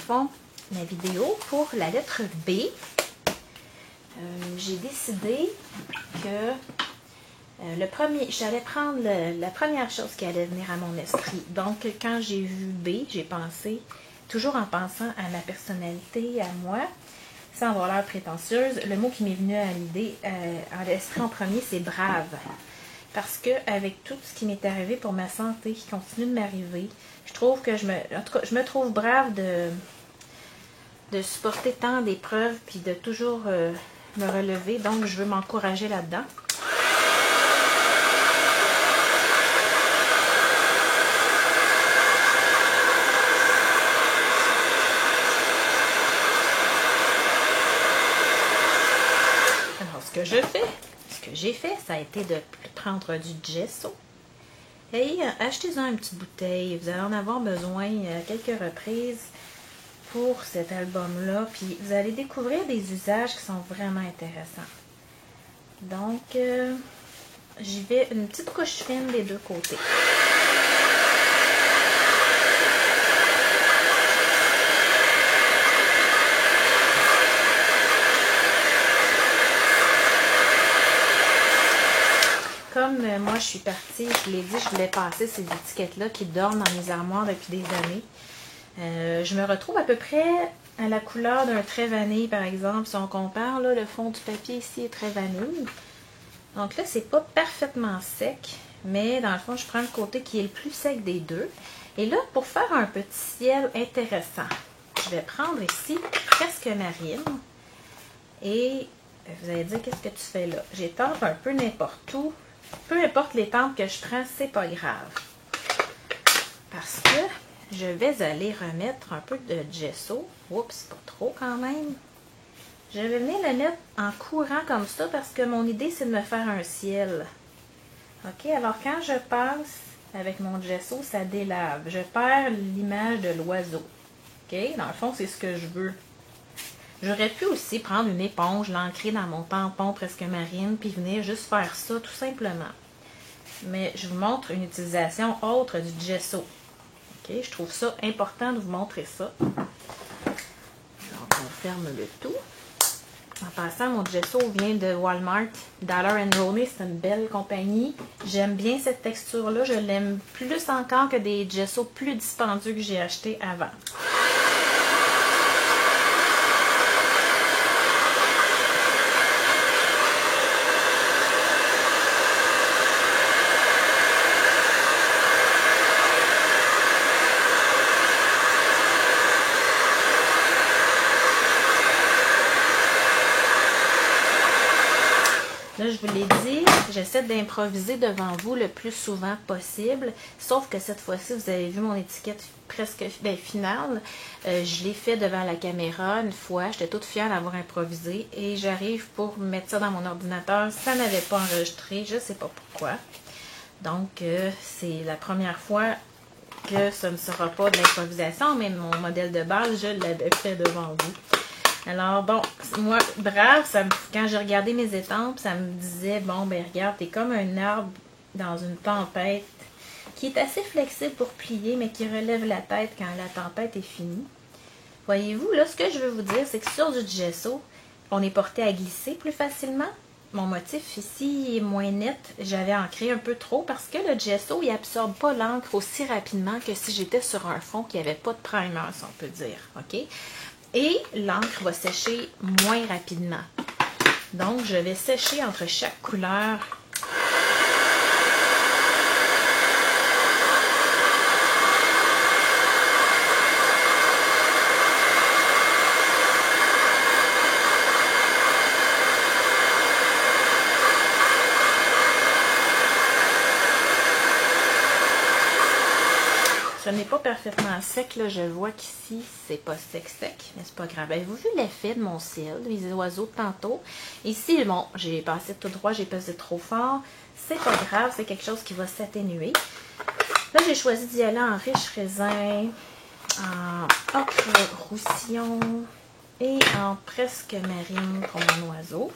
fond, la vidéo pour la lettre B. J'ai décidé que j'allais prendre la première chose qui allait venir à mon esprit. Donc, quand j'ai vu B, j'ai pensé, toujours en pensant à ma personnalité, à moi, sans avoir l'air prétentieuse, le mot qui m'est venu à l'idée, à l'esprit en premier, c'est brave. Parce que avec tout ce qui m'est arrivé pour ma santé, qui continue de m'arriver, je trouve que en tout cas, je me trouve brave de supporter tant d'épreuves puis de toujours me relever. Donc, je veux m'encourager là-dedans. Alors, ce que j'ai fait, ça a été de prendre du gesso et achetez-en une petite bouteille. Vous allez en avoir besoin à quelques reprises pour cet album-là. Puis vous allez découvrir des usages qui sont vraiment intéressants. Donc, j'y vais une petite couche fine des deux côtés. Comme moi, je suis partie, je l'ai dit, je voulais passer ces étiquettes-là qui dorment dans mes armoires depuis des années. Je me retrouve à peu près à la couleur d'un trait vanille, par exemple. Si on compare, là, le fond du papier ici est très vanille. Donc là, c'est pas parfaitement sec, mais dans le fond, je prends le côté qui est le plus sec des deux. Et là, pour faire un petit ciel intéressant, je vais prendre ici presque marine. Et vous allez dire, qu'est-ce que tu fais là? J'étampe un peu n'importe où. Peu importe l'étampe que je prends, c'est pas grave. Parce que je vais aller remettre un peu de gesso. Oups, pas trop quand même. Je vais venir le mettre en courant comme ça parce que mon idée, c'est de me faire un ciel. OK, alors quand je passe avec mon gesso, ça délave. Je perds l'image de l'oiseau. OK, dans le fond, c'est ce que je veux. J'aurais pu aussi prendre une éponge, l'ancrer dans mon tampon presque marine, puis venir juste faire ça tout simplement. Mais je vous montre une utilisation autre du gesso. OK, je trouve ça important de vous montrer ça. Donc, on ferme le tout. En passant, mon gesso vient de Walmart, Dollar & Rollme, c'est une belle compagnie. J'aime bien cette texture-là, je l'aime plus encore que des gessos plus dispendieux que j'ai achetés avant. Là, je vous l'ai dit, j'essaie d'improviser devant vous le plus souvent possible, sauf que cette fois-ci, vous avez vu mon étiquette presque finale. Je l'ai fait devant la caméra une fois, j'étais toute fière d'avoir improvisé et j'arrive pour mettre ça dans mon ordinateur, ça n'avait pas enregistré, je ne sais pas pourquoi. Donc, c'est la première fois que ce ne sera pas de l'improvisation, mais mon modèle de base, je l'avais fait devant vous. Alors, bon, moi, brave, quand j'ai regardé mes étampes, ça me disait, bon, ben regarde, t'es comme un arbre dans une tempête qui est assez flexible pour plier, mais qui relève la tête quand la tempête est finie. Voyez-vous, là, ce que je veux vous dire, c'est que sur du gesso, on est porté à glisser plus facilement. Mon motif ici est moins net. J'avais ancré un peu trop parce que le gesso, il absorbe pas l'encre aussi rapidement que si j'étais sur un fond qui n'avait pas de primer, si on peut dire. OK? Et l'encre va sécher moins rapidement. Donc, je vais sécher entre chaque couleur. Ce n'est pas parfaitement sec, là, je vois qu'ici, c'est pas sec, mais c'est pas grave. Avez-vous vu l'effet de mon ciel, les oiseaux de tantôt? Ici, bon, j'ai passé tout droit, j'ai pesé trop fort. C'est pas grave, c'est quelque chose qui va s'atténuer. Là, j'ai choisi d'y aller en riche raisin, en ocre roussillon et en presque marine pour mon oiseau.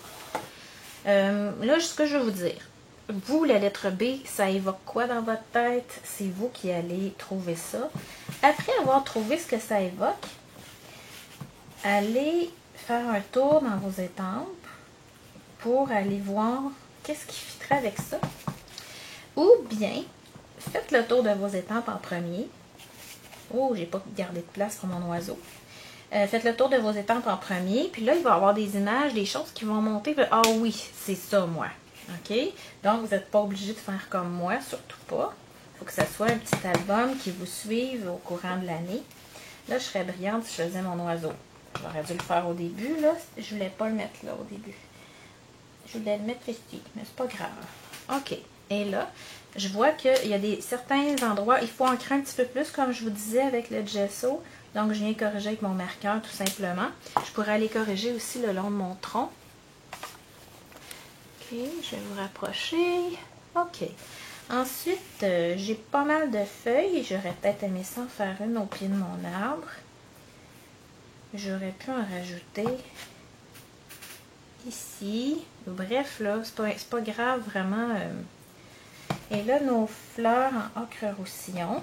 Là, ce que je veux vous dire. Vous, la lettre B, ça évoque quoi dans votre tête? C'est vous qui allez trouver ça. Après avoir trouvé ce que ça évoque, allez faire un tour dans vos étampes pour aller voir qu'est-ce qui fitterait avec ça. Ou bien, faites le tour de vos étampes en premier. Oh, j'ai pas gardé de place pour mon oiseau. Faites le tour de vos étampes en premier. Puis là, il va y avoir des images, des choses qui vont monter. Ah oui, c'est ça, moi. OK? Donc, vous n'êtes pas obligé de faire comme moi, surtout pas. Il faut que ça soit un petit album qui vous suive au courant de l'année. Là, je serais brillante si je faisais mon oiseau. J'aurais dû le faire au début, là. Je voulais pas le mettre là au début. Je voulais le mettre ici, mais c'est pas grave. OK. Et là, je vois qu'il y a certains endroits, il faut ancrer un petit peu plus, comme je vous disais, avec le gesso. Donc, je viens corriger avec mon marqueur, tout simplement. Je pourrais aller corriger aussi le long de mon tronc. OK, je vais vous rapprocher. OK. Ensuite, j'ai pas mal de feuilles. J'aurais peut-être aimé ça en faire une au pied de mon arbre. J'aurais pu en rajouter ici. Bref, là, c'est pas grave, vraiment. Et là, nos fleurs en ocre roussillon.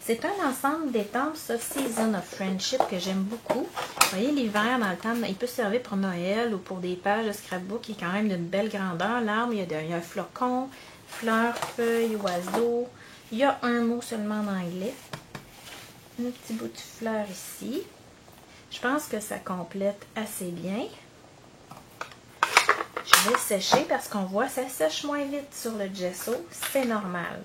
C'est un ensemble d'étampes, ça, Season of Friendship, que j'aime beaucoup. Vous voyez, l'hiver, dans le temps, il peut servir pour Noël ou pour des pages de scrapbook qui est quand même d'une belle grandeur. L'arbre, il y a un flocon, fleurs, feuilles, oiseaux. Il y a un mot seulement en anglais. Un petit bout de fleur ici. Je pense que ça complète assez bien. Je vais sécher parce qu'on voit ça sèche moins vite sur le gesso. C'est normal.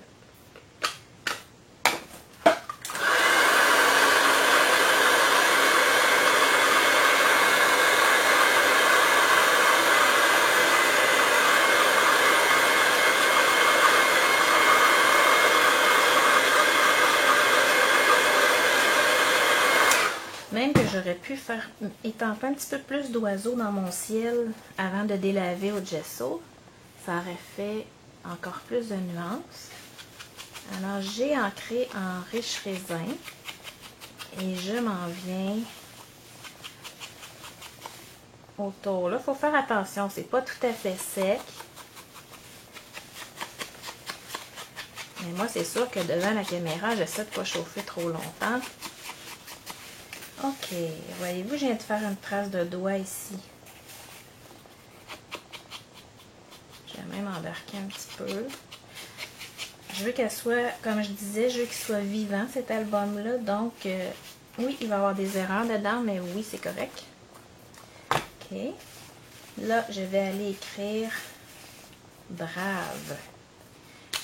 Même que j'aurais pu faire étamper un petit peu plus d'oiseaux dans mon ciel avant de délaver au gesso. Ça aurait fait encore plus de nuances. Alors, j'ai ancré en riche raisin et je m'en viens autour. Là, il faut faire attention, c'est pas tout à fait sec. Mais moi, c'est sûr que devant la caméra, j'essaie de ne pas chauffer trop longtemps. OK, voyez-vous, je viens de faire une trace de doigt ici. Je vais même embarquer un petit peu. Je veux qu'elle soit, comme je disais, je veux qu'il soit vivant, cet album-là. Donc, oui, il va y avoir des erreurs dedans, mais oui, c'est correct. OK. Là, je vais aller écrire « Brave ».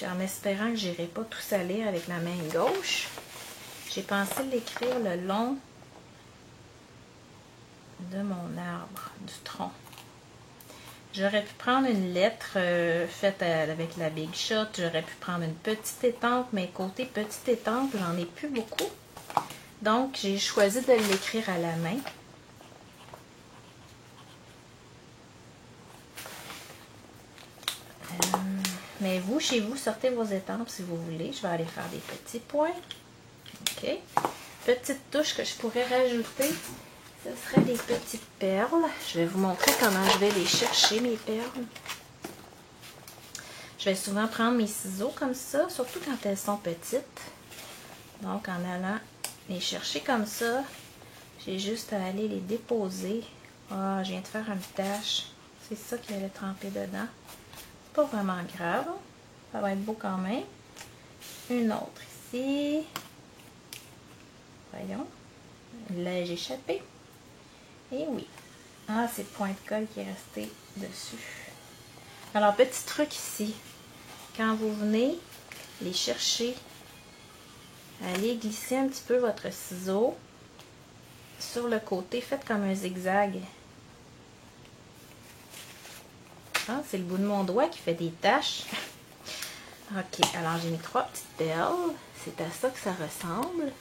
En espérant que je n'irai pas tout salir avec la main gauche. J'ai pensé l'écrire le long de mon arbre, du tronc. J'aurais pu prendre une lettre faite avec la Big Shot. J'aurais pu prendre une petite étampe, mais côté petite étampe, j'en ai plus beaucoup. Donc, j'ai choisi de l'écrire à la main. Mais vous, chez vous, sortez vos étampes si vous voulez. Je vais aller faire des petits points. OK. Petite touche que je pourrais rajouter. Ce serait des petites perles. Je vais vous montrer comment je vais les chercher, mes perles. Je vais souvent prendre mes ciseaux comme ça, surtout quand elles sont petites. Donc, en allant les chercher comme ça, j'ai juste à aller les déposer. Ah, je viens de faire une tache. C'est ça qui allait tremper dedans. C'est pas vraiment grave. Ça va être beau quand même. Une autre ici. Voyons. L'ai-je échappé? Et oui. Ah, c'est le point de colle qui est resté dessus. Alors, petit truc ici. Quand vous venez les chercher, allez glisser un petit peu votre ciseau sur le côté. Faites comme un zigzag. Ah, c'est le bout de mon doigt qui fait des taches. OK, alors j'ai mis 3 petites perles. C'est à ça que ça ressemble.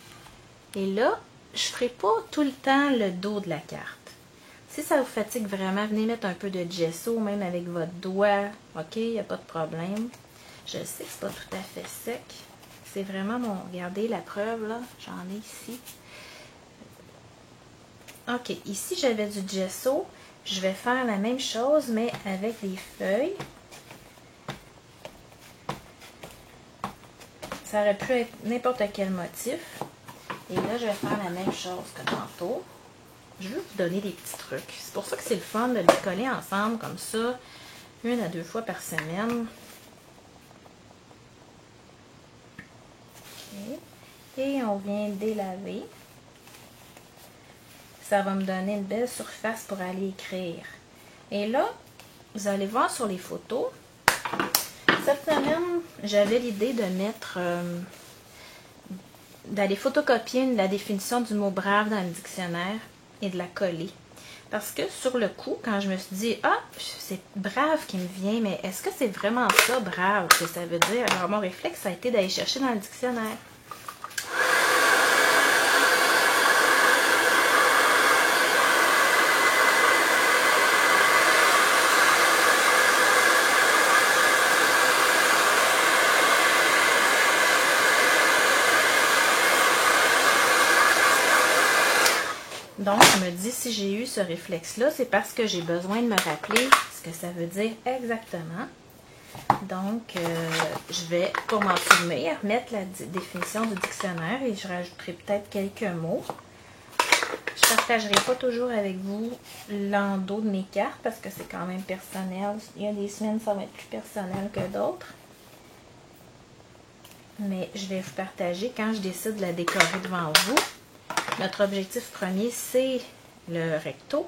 Et là, je ne ferai pas tout le temps le dos de la carte. Si ça vous fatigue vraiment, venez mettre un peu de gesso, même avec votre doigt. OK, il n'y a pas de problème. Je sais que c'est pas tout à fait sec. C'est vraiment mon... Regardez la preuve, là. J'en ai ici. OK, ici, j'avais du gesso. Je vais faire la même chose, mais avec des feuilles. Ça aurait pu être n'importe quel motif. Et là, je vais faire la même chose que tantôt. je veux vous donner des petits trucs. C'est pour ça que c'est le fun de les coller ensemble comme ça, 1 à 2 fois par semaine. Okay. Et on vient délaver. Ça va me donner une belle surface pour aller écrire. Et là, vous allez voir sur les photos, cette semaine, j'avais l'idée de mettre, d'aller photocopier la définition du mot brave dans le dictionnaire et de la coller. Parce que sur le coup, quand je me suis dit, ah, c'est brave qui me vient, mais est-ce que c'est vraiment ça, brave, que ça veut dire? Alors, mon réflexe, ça a été d'aller chercher dans le dictionnaire. Donc, je me dis, si j'ai eu ce réflexe-là, c'est parce que j'ai besoin de me rappeler ce que ça veut dire exactement. Donc, je vais, pour m'en souvenir, mettre la définition du dictionnaire et je rajouterai peut-être quelques mots. Je ne partagerai pas toujours avec vous l'endos de mes cartes parce que c'est quand même personnel. Il y a des semaines, ça va être plus personnel que d'autres. Mais je vais vous partager quand je décide de la décorer devant vous. Notre objectif premier, c'est le recto,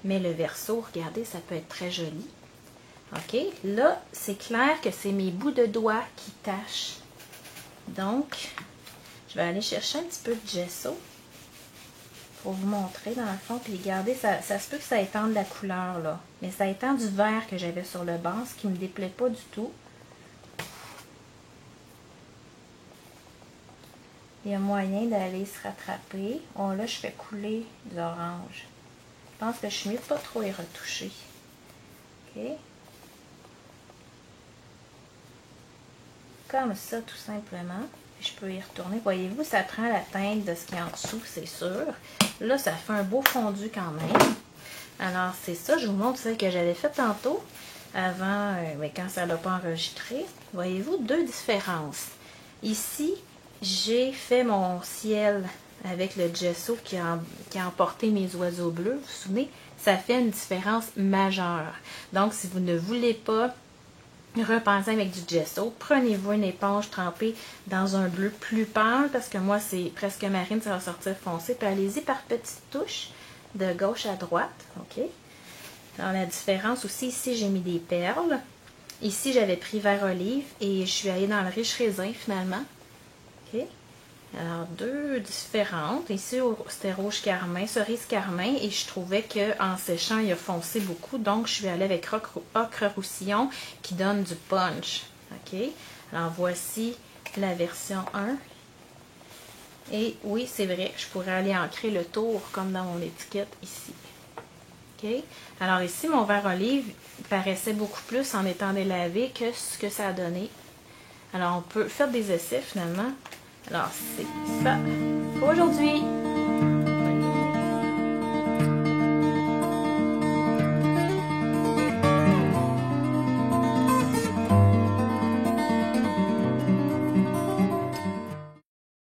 mais le verso, regardez, ça peut être très joli. OK? Là, c'est clair que c'est mes bouts de doigts qui tâchent. Donc, je vais aller chercher un petit peu de gesso pour vous montrer dans le fond. Puis regardez, ça se peut que ça étende la couleur, là. Mais ça étend du vert que j'avais sur le banc, ce qui ne me déplaît pas du tout. Il y a moyen d'aller se rattraper. Oh, là, je fais couler de l'orange. Je pense que je suis mieux de pas trop les retoucher. OK? Comme ça, tout simplement. Je peux y retourner. Voyez-vous, ça prend la teinte de ce qui est en dessous, c'est sûr. Là, ça fait un beau fondu quand même. Alors, c'est ça. Je vous montre celle que j'avais faite tantôt. Avant, mais quand ça ne l'a pas enregistré. Voyez-vous, 2 différences. Ici, j'ai fait mon ciel avec le gesso qui a emporté mes oiseaux bleus. Vous vous souvenez? Ça fait une différence majeure. Donc, si vous ne voulez pas repenser avec du gesso, prenez-vous une éponge trempée dans un bleu plus pâle, parce que moi, c'est presque marine, ça va sortir foncé. Puis allez-y par petites touches, de gauche à droite. OK? Alors, la différence aussi, ici, j'ai mis des perles. Ici, j'avais pris vert olive et je suis allée dans le riche raisin, finalement. OK? Alors, 2 différentes. Ici, c'était rouge carmin, cerise carmin. Et je trouvais qu'en séchant, il a foncé beaucoup. Donc, je suis allée avec ocre roussillon qui donne du punch. OK? Alors, voici la version 1. Et oui, c'est vrai, je pourrais aller ancrer le tour comme dans mon étiquette ici. OK? Alors, ici, mon vert olive paraissait beaucoup plus en étant délavé que ce que ça a donné. Alors, on peut faire des essais finalement. Alors, c'est ça pour aujourd'hui.